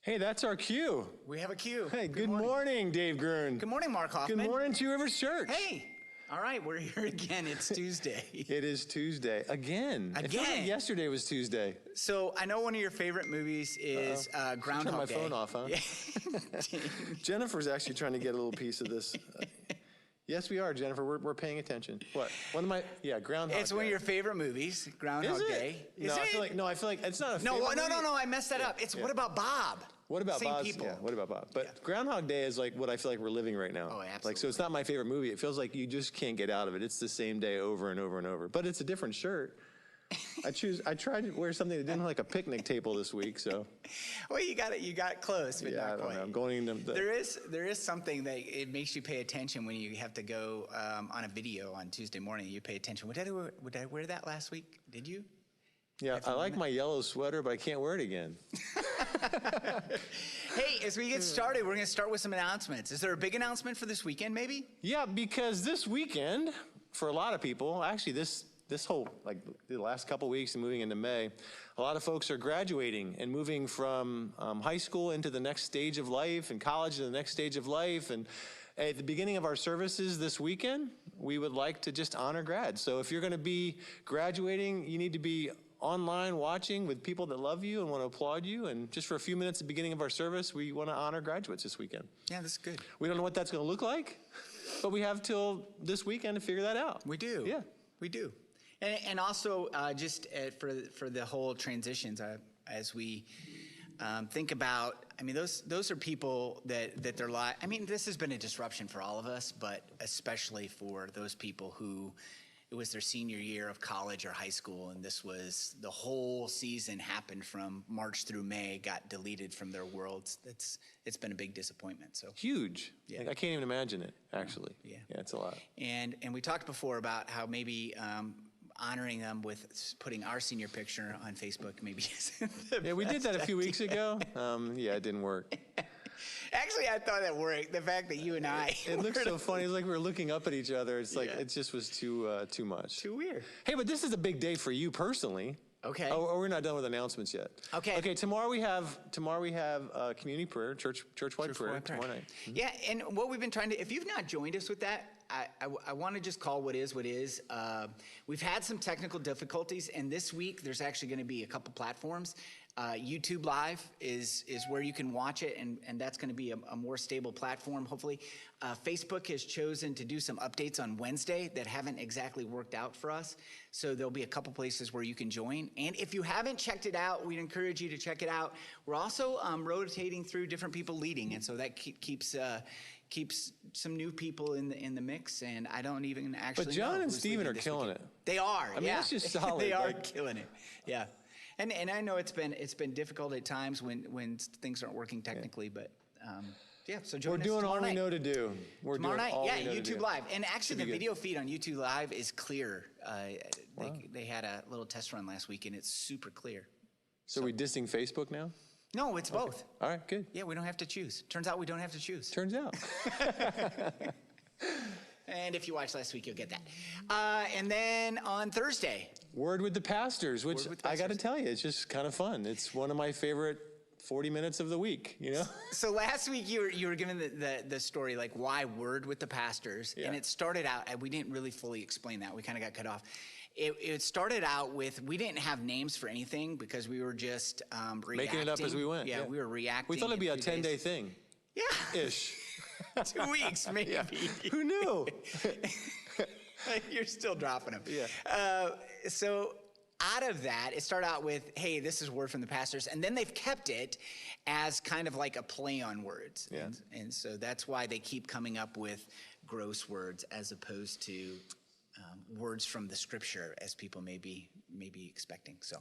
Hey, that's our cue. We have a cue. Hey, good morning, Dave Gurn. Good morning, Mark Hoffman. Good morning, Two Rivers Church. Hey. All right, we're here again. It's Tuesday. It is Tuesday. Again. It feels like yesterday was Tuesday. So I know one of your favorite movies is Groundhog Day. Turn my phone off, huh? Yeah. Jennifer's actually trying to get a little piece of this. Yes, we are, Jennifer. We're paying attention. What? One of my Groundhog Day. It's one of your favorite movies, Groundhog Day. Is it? I feel like it's not a favorite movie. No, I messed that up. It's What About Bob? What About Same Bob? people. Yeah, What About Bob? But Groundhog Day is like what I feel like we're living right now. Oh, absolutely. Like, so it's not my favorite movie. It feels like you just can't get out of it. It's the same day over and over and over. But it's a different shirt. I tried to wear something that didn't look like a picnic table this week, so. Well, you got it close, but yeah, not I don't quite. know. I'm going into There is something that it makes you pay attention when you have to go on a video on Tuesday morning. You pay attention. Would I wear that last week? Did you? Yeah, I like my yellow sweater, but I can't wear it again. Hey, as we get started, we're going to start with some announcements. Is there a big announcement for this weekend, maybe? Yeah, because this weekend, for a lot of people, actually this whole, like the last couple weeks and moving into May, a lot of folks are graduating and moving from high school into the next stage of life and college to the next stage of life. And at the beginning of our services this weekend, we would like to just honor grads. So if you're going to be graduating, you need to be online watching with people that love you and want to applaud you. And just for a few minutes at the beginning of our service, we want to honor graduates this weekend. Yeah, that's good. We don't know what that's going to look like, but we have till this weekend to figure that out. We do. Yeah. We do. And also, just for the whole transitions, as we think about, I mean, those are people that their life, I mean, this has been a disruption for all of us, but especially for those people who it was their senior year of college or high school, and this was the whole season happened from March through May, got deleted from their worlds. It's been a big disappointment. So huge. Yeah. Like, I can't even imagine it, actually. Yeah, it's a lot. And we talked before about how maybe honoring them with putting our senior picture on Facebook maybe isn't yeah, we did that a few weeks ago. Yeah, it didn't work. Actually, I thought that worked. The fact that you and I it looks so funny. It's like we were looking up at each other. It's like it just was too much. Too weird. Hey, but this is a big day for you personally. Okay. Oh, we're not done with announcements yet. Okay. Okay. Tomorrow we have community prayer, church-wide prayer tomorrow night. Mm-hmm. Yeah, and what we've been trying to, if you've not joined us with that, I want to just call what is. We've had some technical difficulties, and this week there's actually going to be a couple platforms. YouTube Live is where you can watch it, and that's going to be a more stable platform, hopefully. Facebook has chosen to do some updates on Wednesday that haven't exactly worked out for us, so there'll be a couple places where you can join. And if you haven't checked it out, we'd encourage you to check it out. We're also rotating through different people leading, and so that keeps some new people in the mix, and I don't even actually know. But John and Stephen are killing it. They are. I mean, that's just solid. They are killing it. Yeah. And I know it's been difficult at times when things aren't working technically, but yeah. So join us we're doing all night. we know to do. We're tomorrow doing night, all yeah, we know YouTube to do. Live, and actually the good. video feed on YouTube Live is clear. Wow. They had a little test run last week, and it's super clear. So are we dissing Facebook now? No, it's both. All right, good. Yeah, we don't have to choose. Turns out we don't have to choose. Turns out. And if you watched last week, you'll get that. And then on Thursday, Word with the Pastors, which I got to tell you, it's just kind of fun. It's one of my favorite 40 minutes of the week, you know? So last week you were given the story, like why Word with the Pastors, and it started out, and we didn't really fully explain that. We kind of got cut off. It started out with, we didn't have names for anything because we were just reacting. Making it up as we went. Yeah, we were reacting. We thought it'd be a 10-day thing. Yeah. Ish. 2 weeks, maybe. Yeah. Who knew? You're still dropping them. Yeah. So out of that, it started out with, hey, this is Word from the Pastors. And then they've kept it as kind of like a play on words. Yeah. And so that's why they keep coming up with gross words as opposed to words from the scripture as people may be expecting. So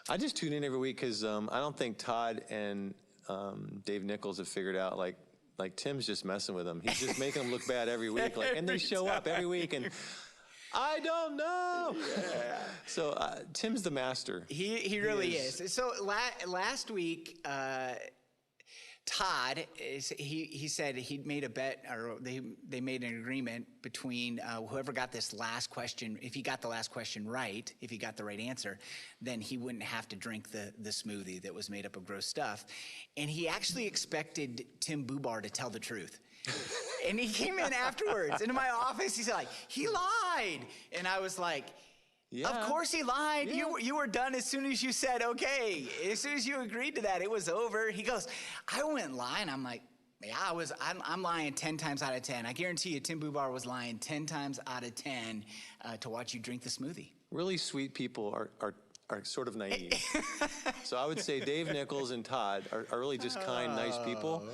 I just tune in every week because I don't think Todd and Dave Nichols have figured out, like Tim's just messing with them. He's just making them look bad every week. And they show up every week and I don't know. Yeah. So Tim's the master. He really is. So last week, Todd, he said he'd made a bet, or they made an agreement between whoever got this last question. If he got the last question right, if he got the right answer, then he wouldn't have to drink the smoothie that was made up of gross stuff. And he actually expected Tim Bubar to tell the truth. And he came in afterwards into my office. He's like, he lied. And I was like, Yeah. of course he lied. Yeah. You were done as soon as you said, okay. As soon as you agreed to that, it was over. He goes, I wouldn't lie. And I'm like, yeah, I'm lying 10 times out of 10. I guarantee you Tim Bubar was lying 10 times out of 10 to watch you drink the smoothie. Really sweet people are sort of naive. So I would say Dave Nichols and Todd are really just kind, nice people.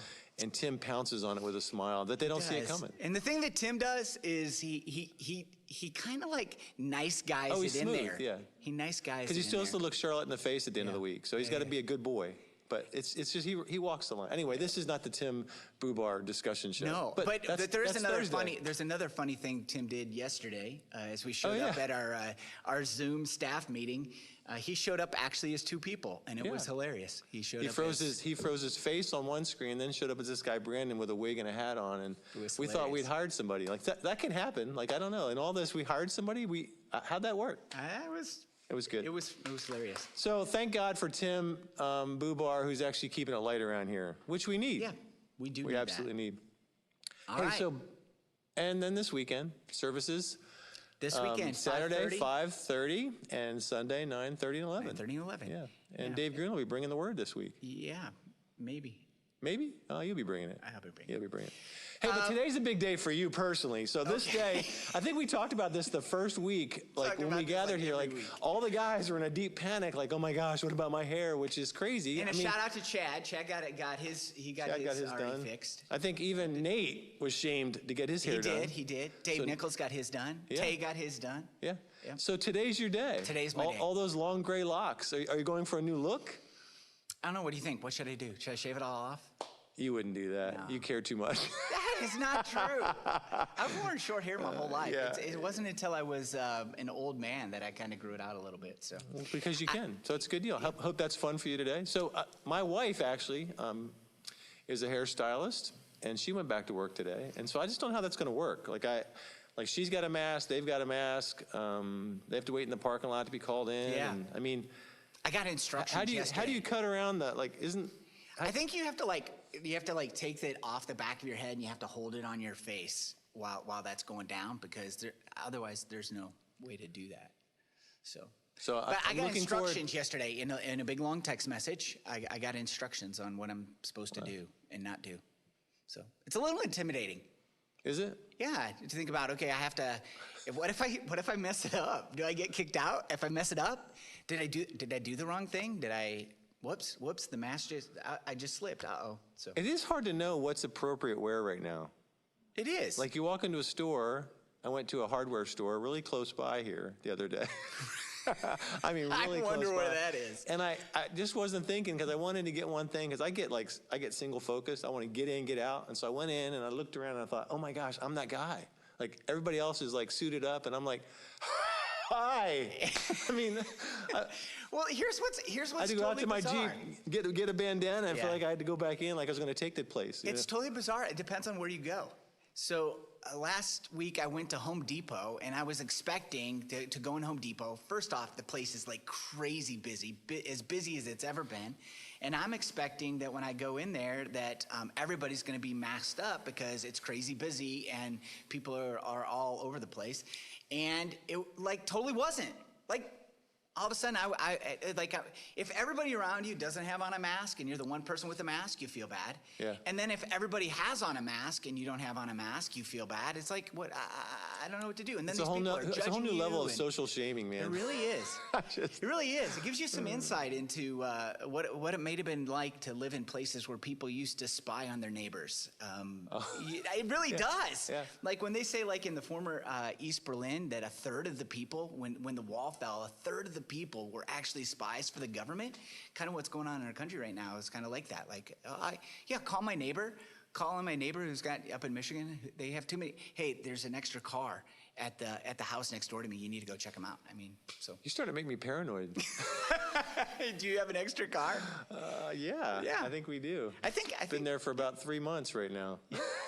And Tim pounces on it with a smile that they don't see it coming. And the thing that Tim does is he kind of like nice guys Oh, he's it in smooth, there. yeah. He nice guys Because he it in still has there. to look Charlotte in the face at the end of the week. So he's got to be a good boy. But it's just he walks the line. Anyway, this is not the Tim Bubar discussion show. No, but there's that's another funny thing Tim did yesterday as we showed Oh, up yeah. at our Zoom staff meeting. He showed up actually as two people, and it was Yeah. hilarious. He showed He up froze as, his face on one screen, then showed up as this guy Brandon with a wig and a hat on, and was we thought we'd hilarious. hired somebody. Like that can happen. Like I don't know. In all this, we hired somebody. How'd that work? It was good. It was hilarious. So thank God for Tim Bubar, who's actually keeping it light around here, which we need. Yeah, we do. We need absolutely need. All Hey, right. so, and then this weekend, services. This weekend, Saturday, 5:30, 5:30, and Sunday, 9:30 and 11. 9:30 and 11. Yeah, and Yeah. Dave Green will be bringing the word this week. Yeah, maybe. Maybe? Oh, you'll be bringing it. I'll be bringing it. You'll be bringing it. Hey, but today's a big day for you personally. So this day, I think we talked about this the first week, like Talk when about we this, gathered like, here, every like week. all the guys were in a deep panic, like, oh my gosh, what about my hair? Which is crazy. And I a mean, shout out to Chad. Chad got his Chad got his already done. fixed. I think even Nate was shamed to get his hair done. He did. Dave So- Nichols got his done. Yeah. Tay got his done. Yeah. Yeah. So today's your day. Today's my day. All those long gray locks. Are you going for a new look? I don't know. What do you think? What should I do? Should I shave it all off? You wouldn't do that. No. You care too much. That is not true. I've worn short hair my whole life. yeah. It wasn't until I was an old man that I kind of grew it out a little bit. So Because you can. So it's a good deal. Hope that's fun for you today. So my wife actually is a hairstylist, and she went back to work today. And so I just don't know how that's going to work. Like she's got a mask, they've got a mask. They have to wait in the parking lot to be called in. Yeah. And, I mean, I got instructions. how do yesterday. you cut around that? Like, I think you have to take it off the back of your head and you have to hold it on your face while that's going down because otherwise there's no way to do that. So but I I'm got looking forward. instructions yesterday in a big long text message. I got instructions on what I'm supposed to do and not do. So it's a little intimidating. Is it? Yeah, to think about. Okay, I have to. What if I mess it up? Do I get kicked out if I mess it up? Did I do the wrong thing? Did I? Whoops! The mask I just slipped. Uh-oh. So It is hard to know what's appropriate wear right now. it is. Like you walk into a store. I went to a hardware store really close by here the other day. I mean, really close wonder where by. that is. And I just wasn't thinking because I wanted to get one thing because I get single focused. I want to get in, get out. And so I went in and I looked around and I thought, oh my gosh, I'm that guy. Like everybody else is like suited up and I'm like, hi. I mean, Well, here's what's I had to go out to my bizarre. Jeep, get a bandana. I feel Yeah. like I had to go back in like I was going to take the place. you It's know? totally bizarre. It depends on where you go. So last week I went to Home Depot and I was expecting to go in Home Depot. First off, the place is like crazy busy, as busy as it's ever been. And I'm expecting that when I go in there that everybody's going to be masked up because it's crazy busy and people are all over the place. And it like totally wasn't. Like all of a sudden, if everybody around you doesn't have on a mask and you're the one person with a mask, you feel bad. Yeah. And then if everybody has on a mask and you don't have on a mask, you feel bad. It's like, what? I don't know what to do. And then It's these a whole, people are it's a whole judging new level you of and- social shaming, man. It really is. It really is. It gives you some insight into what it may have been like to live in places where people used to spy on their neighbors. It really does. Yeah. Like when they say, like in the former East Berlin, that a third of the people, when the wall fell, a third of the people were actually spies for the government. Kind of what's going on in our country right now is kind of like that. Like, call my neighbor. Calling my neighbor who's got up in Michigan, they have too many. Hey, there's an extra car, at the house next door to me. You need to go check them out. I mean, so. You started to make me paranoid. Do you have an extra car? Yeah, Yeah. I think we do. I think Been there for about 3 months right now.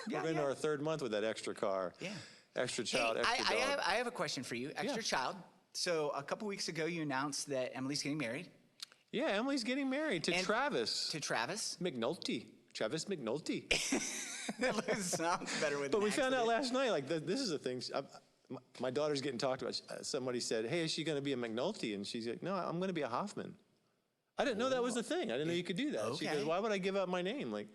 Yeah, We're in yeah. our third month with that extra car. Yeah. Extra Hey, child, extra dog. I have a question for you. Extra child. So a couple weeks ago, you announced that Emily's getting married Yeah, Emily's getting married to And- Travis to Travis. McNulty. Travis McNulty. That sounds better with But an we found out accent. last night, like, this is the thing. My daughter's getting talked about. Somebody said, hey, is she going to be a McNulty? And she's like, no, I'm going to be a Hoffman. I didn't know that was the thing. I didn't know you could do that. She Okay. goes, why would I give up my name? Like,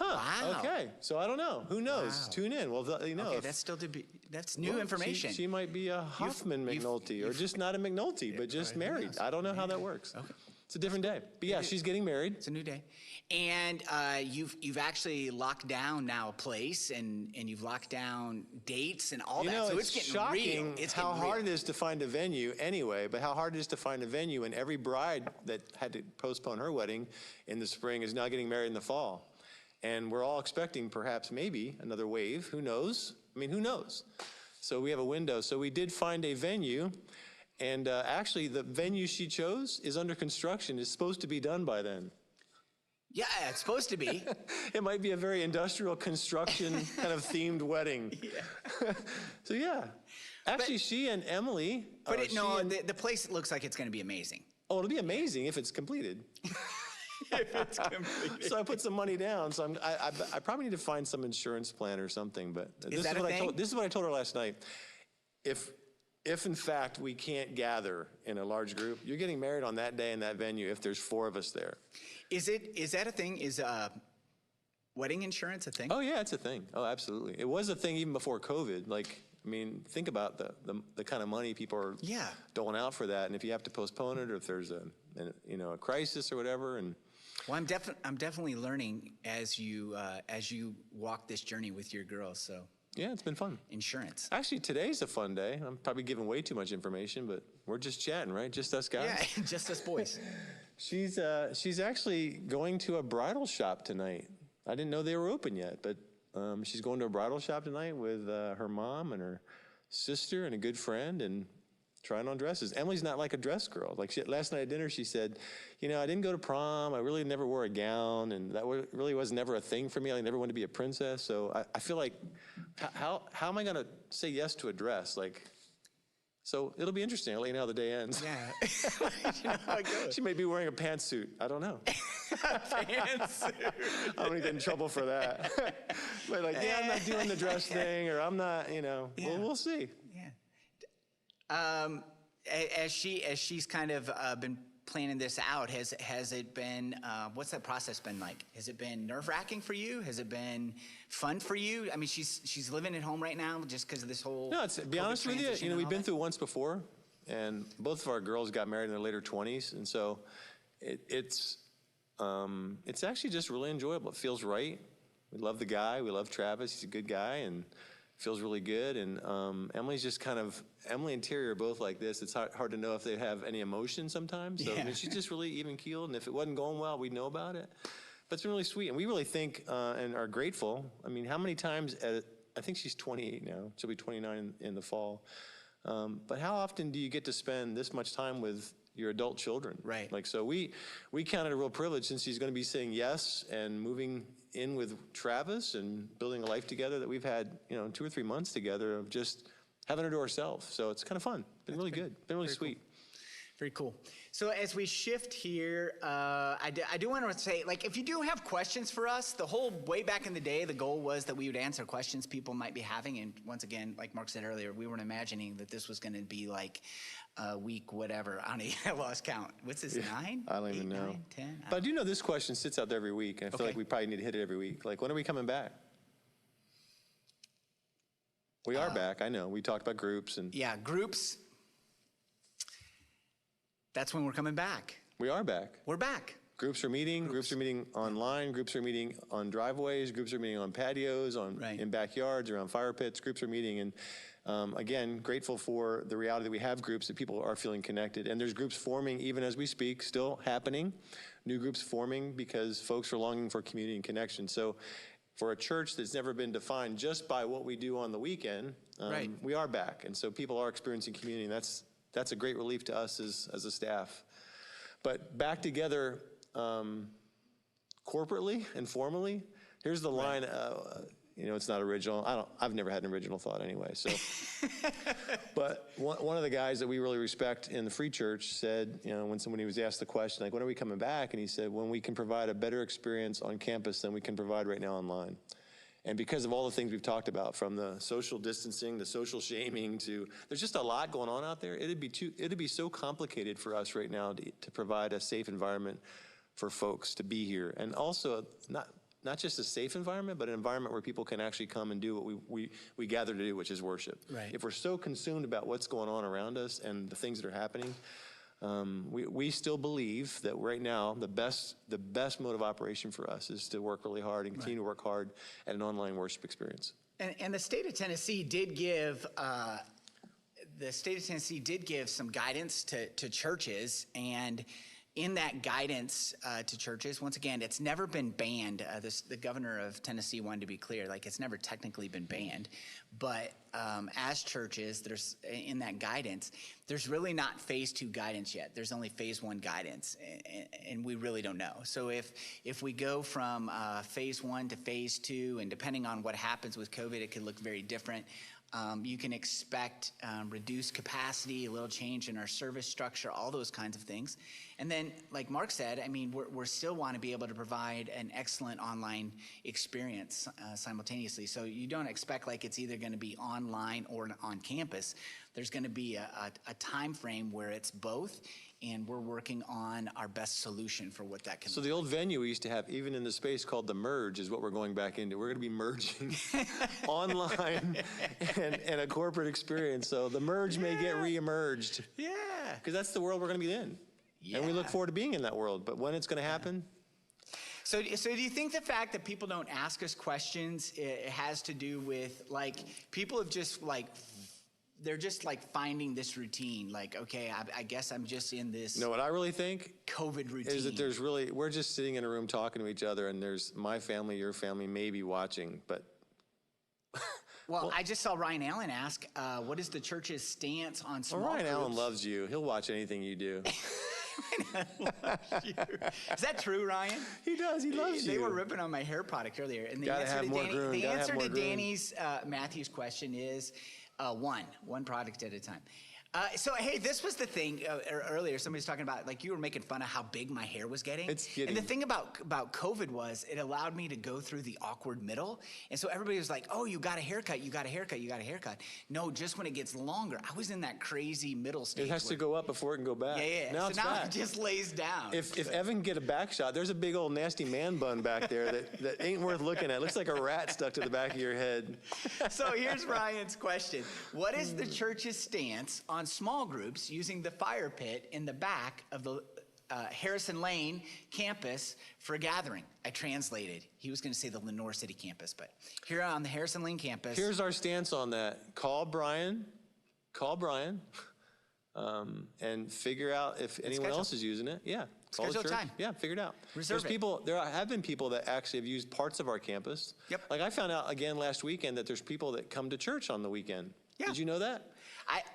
Wow. okay. So I don't know. Who knows? Wow. Tune in. Well, you know. Okay, if- that's still to be. That's new well, information. She might be a Hoffman McNulty, or you've- just not a McNulty, but just who married. knows? I don't know how that works. It's a different day. But yeah, she's getting married. It's a new day, and you've actually locked down now a place, and you've locked down dates and all You that. know, So it's getting shocking real. It's how getting hard it real. is to find a venue anyway, but how hard it is to find a venue, and every bride that had to postpone her wedding in the spring is now getting married in the fall. And we're all expecting perhaps maybe another wave. Who knows? I mean, who knows? So we have a window. So we did find a venue, and actually the venue she chose is under construction. It's supposed to be done by then. Yeah, it's supposed to be. It might be a very industrial construction kind of themed wedding. So yeah, actually she and Emily. But or it, no, she and- the place looks like it's going to be amazing. Oh, it'll be amazing if it's completed. If it's completed. So I put some money down. So I probably need to find some insurance plan or something. But this that is a what thing? this is what I told her last night. If in fact we can't gather in a large group, you're getting married on that day in that venue. If there's 4 of us there. Is that a thing? Is wedding insurance a thing? Oh yeah, it's a thing. Oh, absolutely. It was a thing even before COVID. Like, I mean, think about the kind of money people are Yeah. doling out for that, and if you have to postpone it, or if there's a crisis or whatever, and Well, I'm definitely learning as you walk this journey with your girls. So yeah, it's been fun. insurance. Actually, today's a fun day. I'm probably giving way too much information, but we're just chatting, right? Just us guys. Yeah, just us boys. She's actually going to a bridal shop tonight. I didn't know they were open yet, but she's going to a bridal shop tonight with her mom and her sister and a good friend, and trying on dresses. Emily's not like a dress girl. Like last night at dinner, she said, I didn't go to prom. I really never wore a gown, and that really was never a thing for me. I never wanted to be a princess. So I feel like, how am I going to say yes to a dress? Like, so it'll be interesting. I'll let you know how the day ends. Yeah. You know how it goes. She may be wearing a pantsuit. I don't know. Pantsuit. I'm gonna get in trouble for that. But like, yeah, I'm not doing the dress thing, or I'm not, Yeah. Well, we'll see. Yeah. As she's kind of been planning this out, has it been? What's that process been like? Has it been nerve-wracking for you? Has it been fun for you? I mean, she's living at home right now just because of this whole. No, to be COVID honest with transition you, and we've all been that? through once before, and both of our girls got married in their later 20s, and so it's actually just really enjoyable. It feels right. We love the guy. We love Travis. He's a good guy, and feels really good. And Emily's just Emily and Terry are both like this. It's hard to know if they have any emotion sometimes. So I mean, she's just really even keeled. And if it wasn't going well, we'd know about it. But it's been really sweet. And we really think and are grateful. I mean, how many times I think she's 28 now. She'll be 29 in the fall. But how often do you get to spend this much time with your adult children? Right. Like, so we count it a real privilege, since she's going to be saying yes and moving in with Travis and building a life together, that we've had, 2 or 3 months together of just having her to ourselves. So it's kind of fun. Been really good. Been really sweet. Very cool. So as we shift here, I do want to say, like, if you do have questions for us, the whole way back in the day, the goal was that we would answer questions people might be having. And once again, like Mark said earlier, we weren't imagining that this was going to be like week whatever. I lost count. What's this, 9? I don't even 8, know. 9, 10? But I do know this question sits out there every week, and I feel Okay. like we probably need to hit it every week. Like, when are we coming back? We are back, I know. We talked about groups, and Yeah, groups. That's when we're coming back. we are back. We're back. Groups are meeting online, groups are meeting on driveways, groups are meeting on patios, Right. in backyards, around fire pits, groups are meeting. And again, grateful for the reality that we have groups, that people are feeling connected. And there's groups forming even as we speak, still happening. New groups forming because folks are longing for community and connection. So for a church that's never been defined just by what we do on the weekend, Right. we are back. And so people are experiencing community, and that's a great relief to us as a staff. But back together corporately and formally, here's the line, it's not original. I've never had an original thought anyway, so. But one of the guys that we really respect in the Free Church said, when somebody was asked the question, like, when are we coming back? And he said, when we can provide a better experience on campus than we can provide right now online. And because of all the things we've talked about, from the social distancing, the social shaming, to, there's just a lot going on out there. It'd be so complicated for us right now to provide a safe environment for folks to be here. And also, not just a safe environment, but an environment where people can actually come and do what we gather to do, which is worship. Right. If we're so consumed about what's going on around us and the things that are happening, we still believe that right now the best mode of operation for us is to work really hard and continue to work hard at an online worship experience. And the state of Tennessee did give some guidance to churches, and in that guidance to churches, once again, it's never been banned. The governor of Tennessee wanted to be clear, like, it's never technically been banned. But as churches, there's in that guidance, there's really not phase 2 guidance yet. There's only phase 1 guidance, and we really don't know. So if we go from phase 1 to phase 2, and depending on what happens with COVID, it could look very different. You can expect reduced capacity, a little change in our service structure, all those kinds of things. And then, like Mark said, I mean, we're still want to be able to provide an excellent online experience simultaneously. So you don't expect like it's either going to be online or on campus. There's going to be a time frame where it's both, and we're working on our best solution for what that can So look the old venue we used to have, even in the space called the Merge, is what we're going back into. We're going to be merging online and a corporate experience. So the Merge may get re-emerged. Yeah. Because that's the world we're going to be in. Yeah. And we look forward to being in that world. But when it's going to happen, So do you think the fact that people don't ask us questions, it has to do with, like, people have just, like, they're just, like, finding this routine, like, okay, I guess I'm just in this what I really think COVID routine. is that we're just sitting in a room talking to each other, and there's my family, your family, maybe watching, but. Well, I just saw Ryan Allen ask, what is the church's stance on small Ryan groups? Allen loves you. He'll watch anything you do. Is that true, Ryan? He does. He loves you. They were ripping on my hair product earlier. And the Gotta answer have to more groom. the Gotta have answer more to groom. Danny's Matthew's question is one product at a time. So, hey, this was the thing earlier. Somebody was talking about, like, you were making fun of how big my hair was getting. It's getting. And the thing about COVID was it allowed me to go through the awkward middle. And so everybody was like, oh, you got a haircut, you got a haircut, you got a haircut. No, just when it gets longer. I was in that crazy middle stage. It has to go up before it can go back. Yeah. Now So it's now back. it just lays down. If Evan can get a back shot, there's a big old nasty man bun back there that ain't worth looking at. It looks like a rat stuck to the back of your head. So here's Ryan's question. What is the church's stance on small groups using the fire pit in the back of the Harrison Lane campus for a gathering? I translated. He was going to say the Lenore City campus, but here on the Harrison Lane campus. Here's our stance on that. Call Brian, and figure out if anyone schedule. else is using it. Yeah. Call the Schedule church. time. Yeah, figure it out. Reserve it. There have been people that actually have used parts of our campus. Yep. Like I found out again last weekend that there's people that come to church on the weekend. Yeah. Did you know that?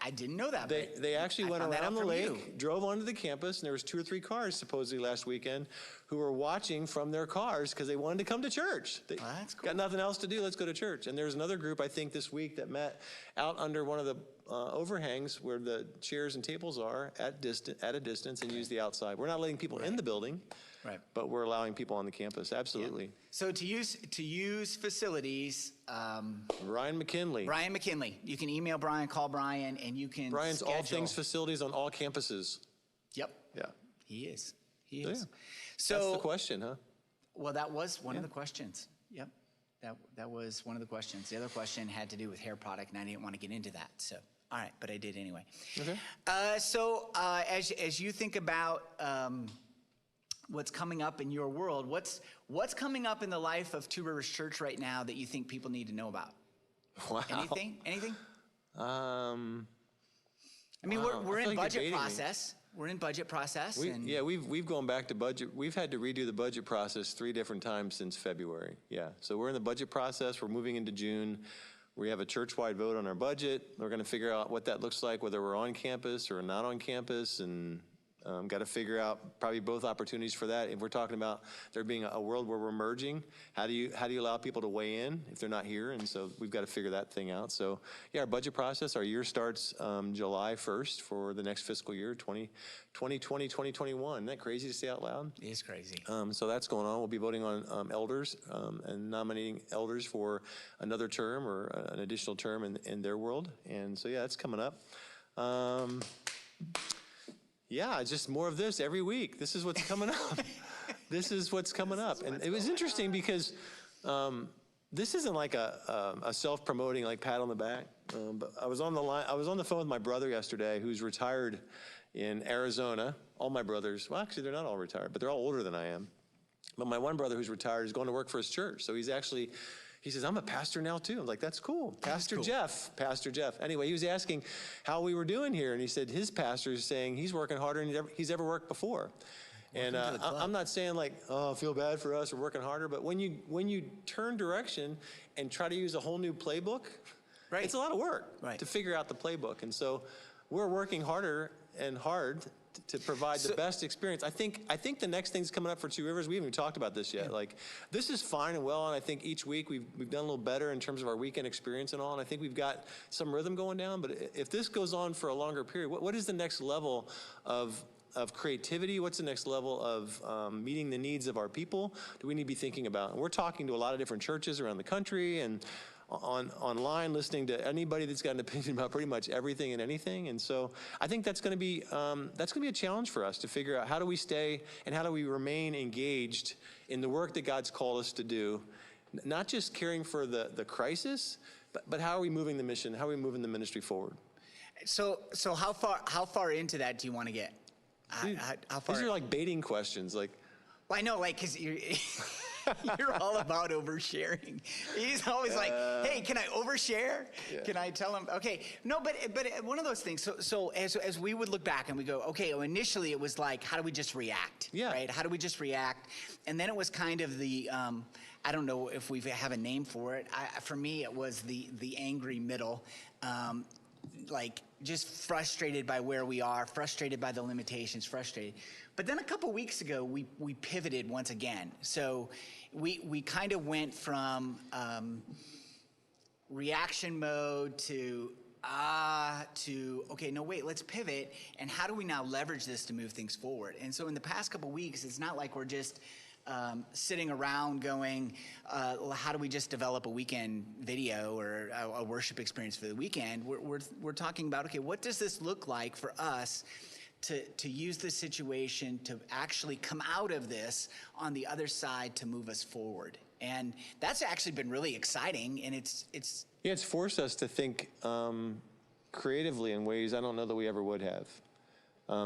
I didn't know that. but They actually I went found that around out the from lake, you. drove onto the campus, and there was 2 or 3 cars supposedly last weekend who were watching from their cars because they wanted to come to church. They that's cool. got nothing else to do. Let's go to church. And there's another group I think this week that met out under one of the overhangs where the chairs and tables are at a distance and use the outside. We're not letting people in the building. Right. But we're allowing people on the campus. Absolutely. So to use facilities, Ryan McKinley. Brian McKinley. You can email Brian, call Brian, and you can Brian's schedule. all things facilities on all campuses. Yep. Yeah. He is. He So, is. yeah. So That's the question, huh? Well, that was one of the questions. Yep. That was one of the questions. The other question had to do with hair product, and I didn't want to get into that. So, all right, but I did anyway. Okay. As you think about what's coming up in your world, what's coming up in the life of Two Rivers Church right now that you think people need to know about? Wow. Anything? I mean, Wow. we're I in feel like you're budget baiting me. process. We're in budget process. We've gone back to budget. We've had to redo the budget process 3 different times since February. Yeah, so we're in the budget process. We're moving into June. We have a church-wide vote on our budget. We're going to figure out what that looks like, whether we're on campus or not on campus, and got to figure out probably both opportunities for that. If we're talking about there being a world where we're merging, how do you allow people to weigh in if they're not here? And so we've got to figure that thing out. So yeah, our budget process, our year starts July 1st for the next fiscal year, 2020, 2021. Isn't that crazy to say out loud? It is crazy. So that's going on. We'll be voting on elders and nominating elders for another term or an additional term in their world. And so yeah, that's coming up. Yeah, just more of this every week. This is what's coming up. This is what's coming up. And it was interesting because this isn't like a self-promoting, like pat on the back. But I was on the phone with my brother yesterday, who's retired in Arizona. All my brothers, well, actually, they're not all retired, but they're all older than I am. But my one brother who's retired is going to work for his church. So he says, I'm a pastor now too. I'm like, that's cool. Pastor Jeff. Anyway, he was asking how we were doing here. And he said his pastor is saying he's working harder than he's ever worked before. And I'm not saying like, oh, I feel bad for us, we're working harder. But when you turn direction and try to use a whole new playbook, Right. It's a lot of work Right. to figure out the playbook. And so we're working harder and hard to provide the best experience. I think the next thing's coming up for Two Rivers. We haven't even talked about this yet. Yeah. Like, this is fine and well, and I think each week we've done a little better in terms of our weekend experience and all, and I think we've got some rhythm going down. But if this goes on for a longer period, what is the next level of creativity? What's the next level of meeting the needs of our people? Do we need to be thinking about? And we're talking to a lot of different churches around the country and online, listening to anybody that's got an opinion about pretty much everything and anything. And so I think that's going to be a challenge for us to figure out how do we stay and how do we remain engaged in the work that God's called us to do, not just caring for the crisis, but how are we moving the mission? How are we moving the ministry forward? So how far into that do you want to get? How far? These are like baiting questions, like. Well, I know, like, because you're all about oversharing. He's always like, hey, can I overshare? Yeah. Can I tell him? Okay. No, but one of those things. So as we would look back and we go, okay, well, initially it was like, how do we just react? Yeah. Right? How do we just react? And then it was kind of the, I don't know if we have a name for it. For me, it was the angry middle. Like, just frustrated by where we are, frustrated by the limitations, frustrated. But then a couple weeks ago, we pivoted once again. So we kind of went from reaction mode to okay, no, wait, let's pivot. And how do we now leverage this to move things forward? And so in the past couple weeks, it's not like we're just sitting around going, how do we just develop a weekend video or a worship experience for the weekend? We're talking about, okay, what does this look like for us to use this situation to actually come out of this on the other side to move us forward? And that's actually been really exciting, and it's forced us to think creatively in ways I don't know that we ever would have.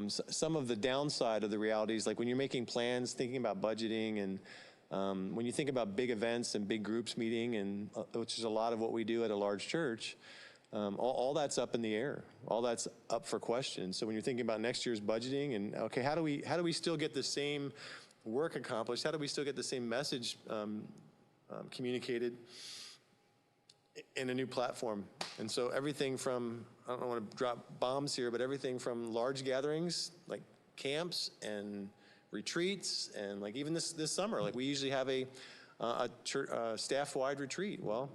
Some of the downside of the realities, like when you're making plans, thinking about budgeting, and when you think about big events and big groups meeting, and which is a lot of what we do at a large church, all that's up in the air. All that's up for question. So when you're thinking about next year's budgeting, and okay, how do we still get the same work accomplished? How do we still get the same message communicated in a new platform? And so everything from, I don't want to drop bombs here, but everything from large gatherings like camps and retreats, and like even this summer, like we usually have a staff-wide retreat. Well,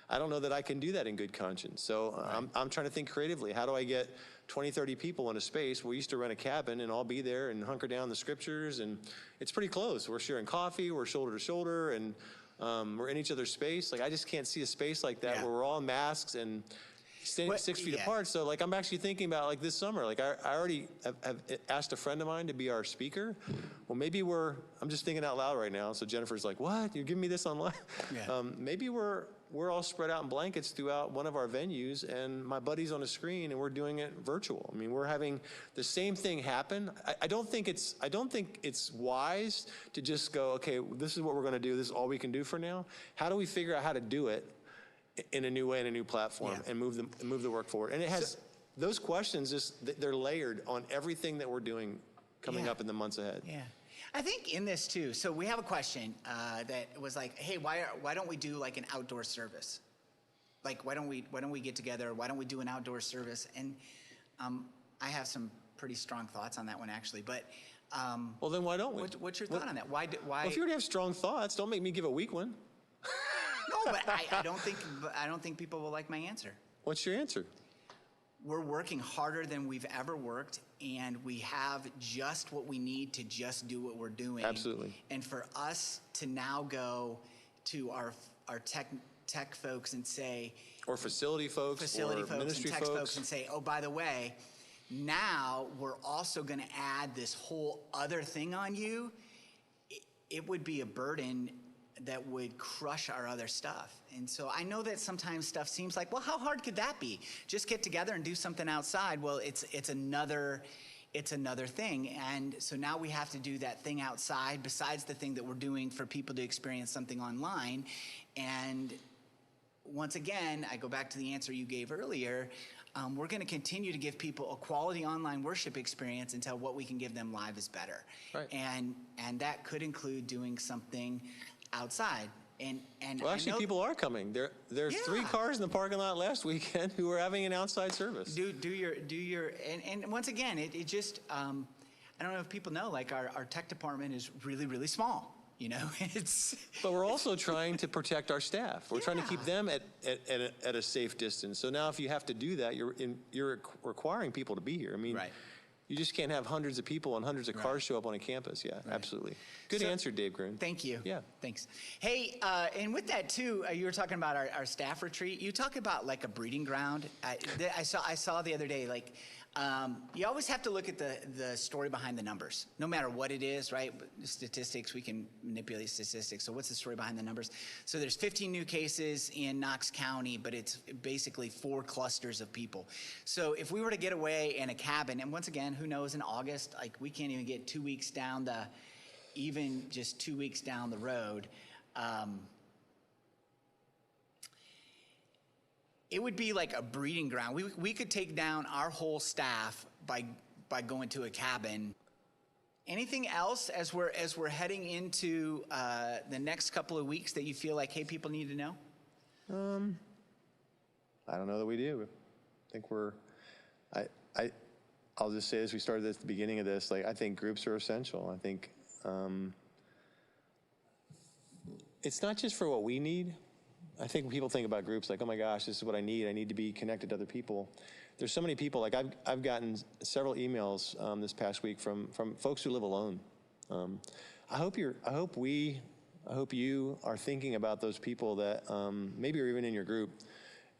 I don't know that I can do that in good conscience. So right. I'm trying to think creatively. How do I get 20, 30 people in a space? We used to rent a cabin and all be there and hunker down the scriptures, and it's pretty close. We're sharing coffee, we're shoulder to shoulder, and we're in each other's space. Like, I just can't see a space like that where we're all in masks and 6 feet apart. So like, I'm actually thinking about like this summer, like I already have asked a friend of mine to be our speaker. Well, maybe I'm just thinking out loud right now. So Jennifer's like, what? You're giving me this online? Yeah. Maybe we're all spread out in blankets throughout one of our venues, and my buddy's on a screen and we're doing it virtual. I mean, we're having the same thing happen. I don't think it's wise to just go, okay, this is what we're going to do. This is all we can do for now. How do we figure out how to do it in a new way, in a new platform, and move the work forward? And it has those questions, they're layered on everything that we're doing coming up in the months ahead. Yeah. I think in this too, so we have a question that was like, hey, why don't we do like an outdoor service? like, why don't we get together? Why don't we do an outdoor service? And I have some pretty strong thoughts on that one, actually. But Well, then why don't we? what's your thought on that? Why? Well, if you already have strong thoughts, don't make me give a weak one. No, but I don't think people will like my answer. What's your answer? We're working harder than we've ever worked, and we have just what we need to just do what we're doing. Absolutely. And for us to now go to our tech folks and say, Or facility folks, or ministry and tech folks. folks and say, oh, by the way, now we're also going to add this whole other thing on you, it would be a burden that would crush our other stuff. And so I know that sometimes stuff seems like, well, how hard could that be? Just get together and do something outside. Well, it's another thing. And so now we have to do that thing outside besides the thing that we're doing for people to experience something online. And once again, I go back to the answer you gave earlier. We're going to continue to give people a quality online worship experience until what we can give them live is better. Right. And that could include doing something outside. And Well, actually, people are coming. There's 3 cars in the parking lot last weekend who were having an outside service. do your and once again, it just I don't know if people know, like our tech department is really, really small. You know, it's. But we're also trying to protect our staff. We're trying to keep Yeah. them at a safe distance. So now, if you have to do that, you're requiring people to be here. I mean, Right. you just can't have hundreds of people and hundreds of cars show up on a campus. Yeah, absolutely. Good So- answer, Dave Gruen. Thank you. Yeah. Thanks. Hey, and with that too, you were talking about our staff retreat. You talk about like a breeding ground. I saw the other day, like, you always have to look at the story behind the numbers, no matter what it is, right? Statistics, we can manipulate statistics. So what's the story behind the numbers? So there's 15 new cases in Knox County, but it's basically 4 clusters of people. So if we were to get away in a cabin, and once again, who knows, in August, like we can't even get 2 weeks down even just 2 weeks down the road, it would be like a breeding ground. We could take down our whole staff by going to a cabin. Anything else as we're heading into the next couple of weeks that you feel like, hey, people need to know? I don't know that we do. I think I'll just say, as we started at the beginning of this, like, I think groups are essential. I think it's not just for what we need. I think when people think about groups, like, oh my gosh, this is what I need to be connected to other people. There's so many people, like I've gotten several emails this past week from folks who live alone. I hope you are thinking about those people that maybe are even in your group,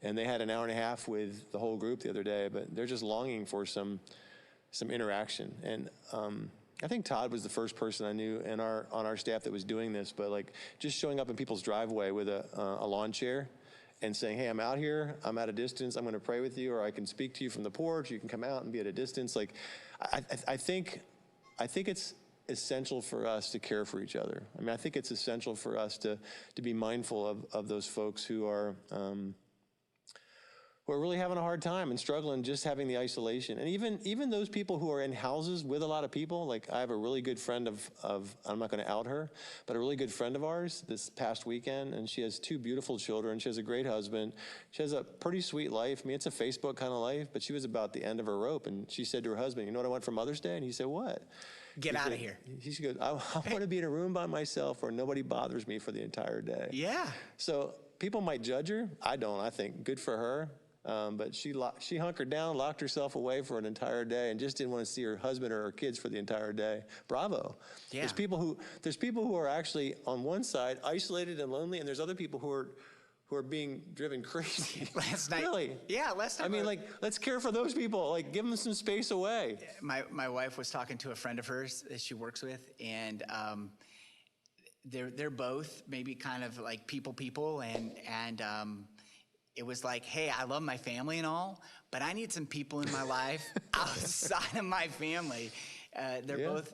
and they had an hour and a half with the whole group the other day, but they're just longing for some interaction. And I think Todd was the first person I knew on our staff that was doing this, but like just showing up in people's driveway with a lawn chair and saying, hey, I'm out here, I'm at a distance, I'm gonna pray with you, or I can speak to you from the porch, you can come out and be at a distance. Like, I think it's essential for us to care for each other. I mean, I think it's essential for us to be mindful of those folks who are really having a hard time and struggling just having the isolation. And even those people who are in houses with a lot of people, like I have a really good friend of I'm not going to out her, but a really good friend of ours this past weekend, and she has 2 beautiful children. She has a great husband. She has a pretty sweet life. I mean, it's a Facebook kind of life, but she was about the end of her rope, and she said to her husband, you know what I want for Mother's Day? And he said, what? Get out of here. She goes, I want to be in a room by myself where nobody bothers me for the entire day. Yeah. So people might judge her. I don't. I think good for her. But she hunkered down, locked herself away for an entire day, and just didn't want to see her husband or her kids for the entire day. Bravo. Yeah. There's people who are actually on one side isolated and lonely, and there's other people who are being driven crazy. Last night. Really? Yeah, last night. I mean, like, let's care for those people. Like, give them some space away. My wife was talking to a friend of hers that she works with, and they're both maybe kind of like people, and it was like, hey, I love my family and all, but I need some people in my life outside of my family. Yeah.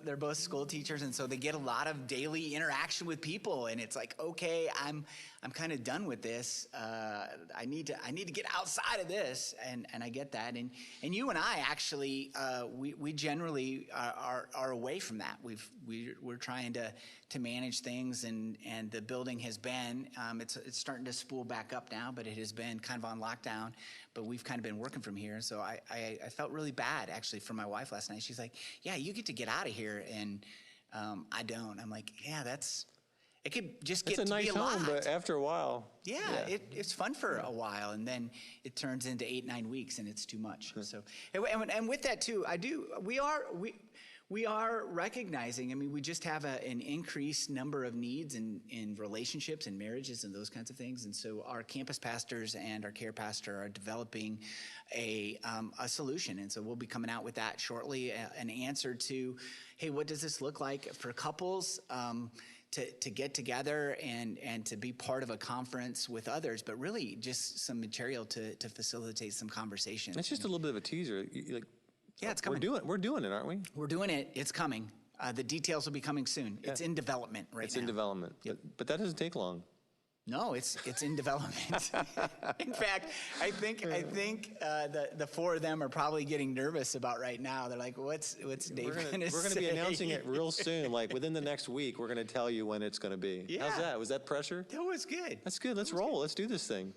They're both school teachers, and so they get a lot of daily interaction with people. And it's like, okay, I'm kind of done with this. I need to get outside of this, and I get that. And you and I actually we generally are away from that. We're trying to manage things, and the building has been it's starting to spool back up now, but it has been kind of on lockdown. But we've kind of been working from here, so I felt really bad actually for my wife last night. She's like, "Yeah, you get to get out of here," and I don't. I'm like, "Yeah, it could just get It's a to be nice a lot." home, but after a while. Yeah, it's fun for a while, and then it turns into 8-9 weeks, and it's too much. So, and with that too, we are recognizing. I mean, we just have an increased number of needs in relationships and marriages and those kinds of things, and so our campus pastors and our care pastor are developing a solution, and so we'll be coming out with that shortly, an answer to, hey, what does this look like for couples? To get together and to be part of a conference with others, but really just some material to facilitate some conversation. It's just a little bit of a teaser. Yeah, it's coming. We're doing it, aren't we? We're doing it. It's coming. The details will be coming soon. It's in development right now. It's in development, but that doesn't take long. No, it's in development. In fact, I think the four of them are probably getting nervous about right now. They're like, "What's Dave going to say?" We're going to be announcing it real soon. Like within the next week, we're going to tell you when it's going to be. Yeah. How's that? Was that pressure? That was good. That's good. Let's roll. Let's do this thing.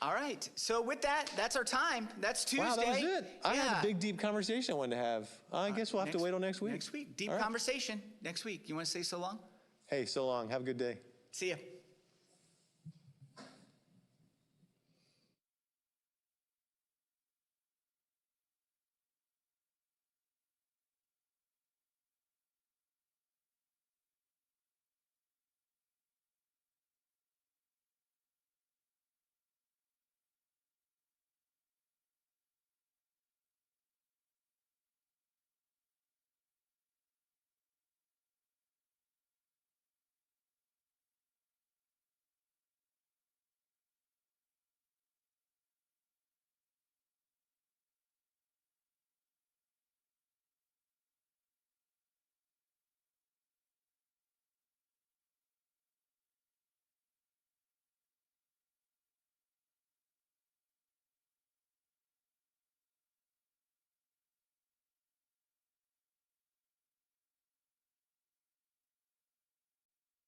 All right. So with that, that's our time. That's Tuesday. Wow, that was it. I Yeah. had a big, deep conversation I wanted to have. I guess we'll have to wait till next week. Next week. Deep All right. conversation next week. You want to say so long? Hey, so long. Have a good day. See ya.